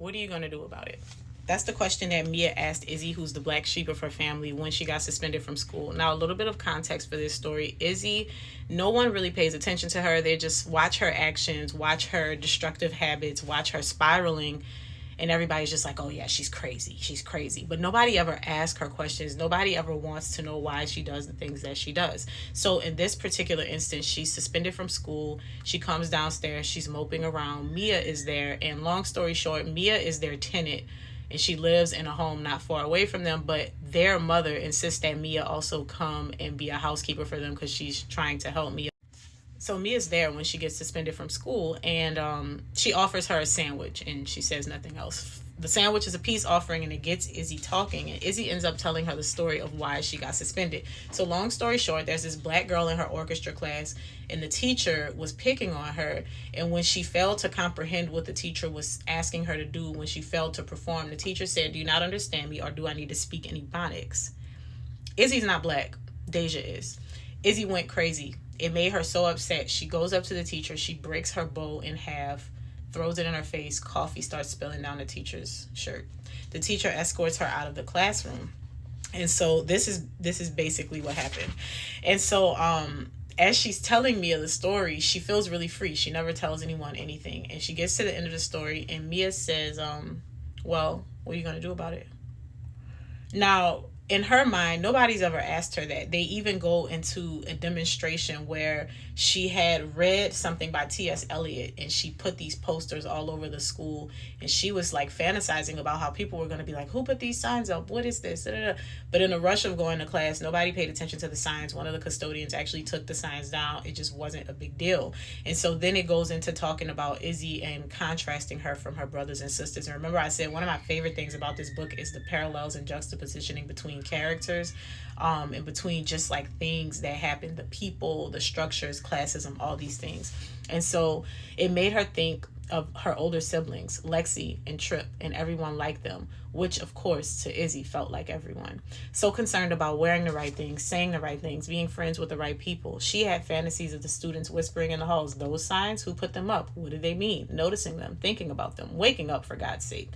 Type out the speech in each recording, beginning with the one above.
What are you going to do about it? That's the question that Mia asked Izzy, who's the black sheep of her family, when she got suspended from school. Now, a little bit of context for this story. Izzy, no one really pays attention to her. They just watch her actions, watch her destructive habits, watch her spiraling, and everybody's just like, oh yeah, she's crazy, she's crazy. But nobody ever asks her questions. Nobody ever wants to know why she does the things that she does. So in this particular instance, she's suspended from school. She comes downstairs, she's moping around. Mia is there, and long story short, Mia is their tenant, and she lives in a home not far away from them, but their mother insists that Mia also come and be a housekeeper for them because she's trying to help Mia. So Mia's there when she gets suspended from school, and she offers her a sandwich, and she says nothing else. The sandwich is a peace offering, and it gets Izzy talking, and Izzy ends up telling her the story of why she got suspended. So long story short, there's this black girl in her orchestra class, and the teacher was picking on her, and when she failed to comprehend what the teacher was asking her to do, when she failed to perform, the teacher said, "Do you not understand me, or do I need to speak any phonics?" Izzy's not black. Deja is. Izzy went crazy. It made her so upset. She goes up to the teacher. She breaks her bowl in half, throws it in her face. Coffee starts spilling down the teacher's shirt. The teacher escorts her out of the classroom. And so this is basically what happened. And so as she's telling Mia the story, she feels really free. She never tells anyone anything. And she gets to the end of the story, and Mia says, well, what are you going to do about it? Now, in her mind, nobody's ever asked her that. They even go into a demonstration where she had read something by T.S. Eliot, and she put these posters all over the school, and she was like fantasizing about how people were going to be like, who put these signs up? What is this? Da, da, da. But in the rush of going to class, nobody paid attention to the signs. One of the custodians actually took the signs down. It just wasn't a big deal. And so then it goes into talking about Izzy and contrasting her from her brothers and sisters. And remember, I said one of my favorite things about this book is the parallels and juxtapositioning between characters, and between just like things that happen, the people, the structures, classism, all these things. And so it made her think of her older siblings, Lexi and Trip, and everyone like them, which of course to Izzy felt like everyone. So concerned about wearing the right things, saying the right things, being friends with the right people. She had fantasies of the students whispering in the halls, those signs, who put them up? What do they mean? Noticing them, thinking about them, waking up for God's sake.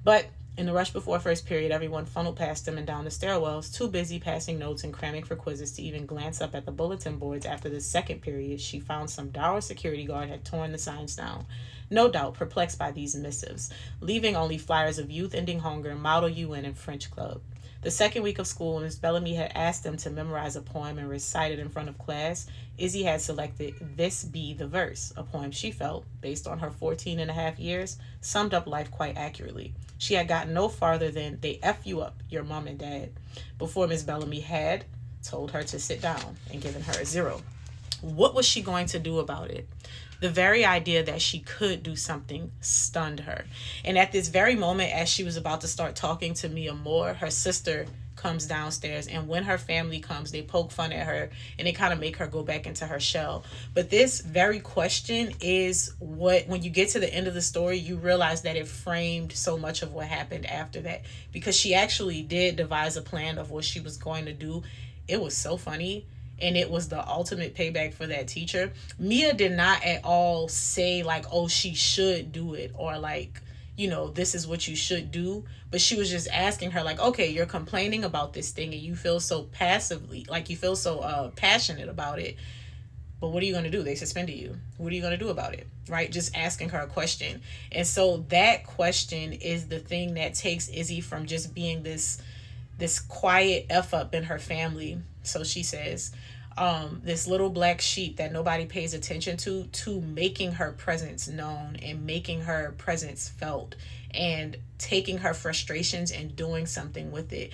But in the rush before first period, everyone funneled past them and down the stairwells, too busy passing notes and cramming for quizzes to even glance up at the bulletin boards. After the second period, she found some dour security guard had torn the signs down, no doubt perplexed by these missives, leaving only flyers of youth ending hunger, model UN, and French club. The second week of school, Miss Bellamy had asked them to memorize a poem and recite it in front of class. Izzy had selected This Be the Verse, a poem she felt, based on her 14 and a half years, summed up life quite accurately. She had gotten no farther than they F you up, your mom and dad, before Miss Bellamy had told her to sit down and given her a 0. What was she going to do about it? The very idea that she could do something stunned her. And at this very moment, as she was about to start talking to Mia more, her sister comes downstairs, and when her family comes, they poke fun at her and they kind of make her go back into her shell. But this very question is what, when you get to the end of the story, you realize that it framed so much of what happened after that, because she actually did devise a plan of what she was going to do. It was so funny, and it was the ultimate payback for that teacher. Mia did not at all say like, oh, she should do it, or like, this is what you should do. But she was just asking her like, okay, you're complaining about this thing and you feel so passively, like you feel so passionate about it. But what are you going to do? They suspended you. What are you going to do about it? Right? Just asking her a question. And so that question is the thing that takes Izzy from just being this quiet F up in her family, so she says, this little black sheep that nobody pays attention to making her presence known and making her presence felt and taking her frustrations and doing something with it.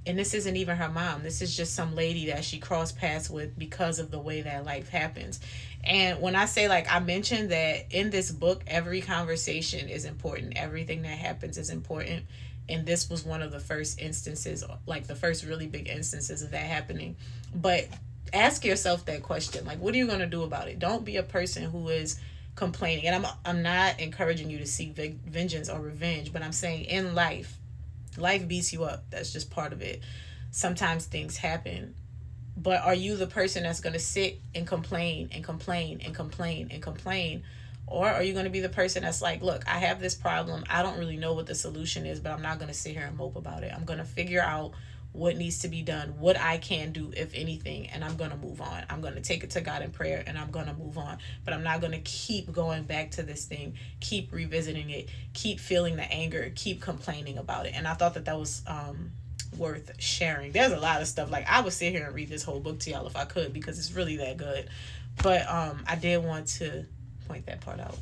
And this isn't even her mom. This is just some lady that she crossed paths with because of the way that life happens. And when I say, like, I mentioned that in this book, every conversation is important. Everything that happens is important. And this was one of the first instances, like the first really big instances of that happening. But ask yourself that question, like, what are you going to do about it? Don't be a person who is complaining. And I'm not encouraging you to seek vengeance or revenge, but I'm saying in life beats you up. That's just part of it. Sometimes things happen. But are you the person that's going to sit and complain and complain and complain and complain? Or are you going to be the person that's like, look, I have this problem. I don't really know what the solution is, but I'm not going to sit here and mope about it. I'm going to figure out what needs to be done, what I can do, if anything, and I'm going to move on. I'm going to take it to God in prayer and I'm going to move on. But I'm not going to keep going back to this thing, keep revisiting it, keep feeling the anger, keep complaining about it. And I thought that that was worth sharing. There's a lot of stuff. Like, I would sit here and read this whole book to y'all if I could, because it's really that good. But I did want to point that part out.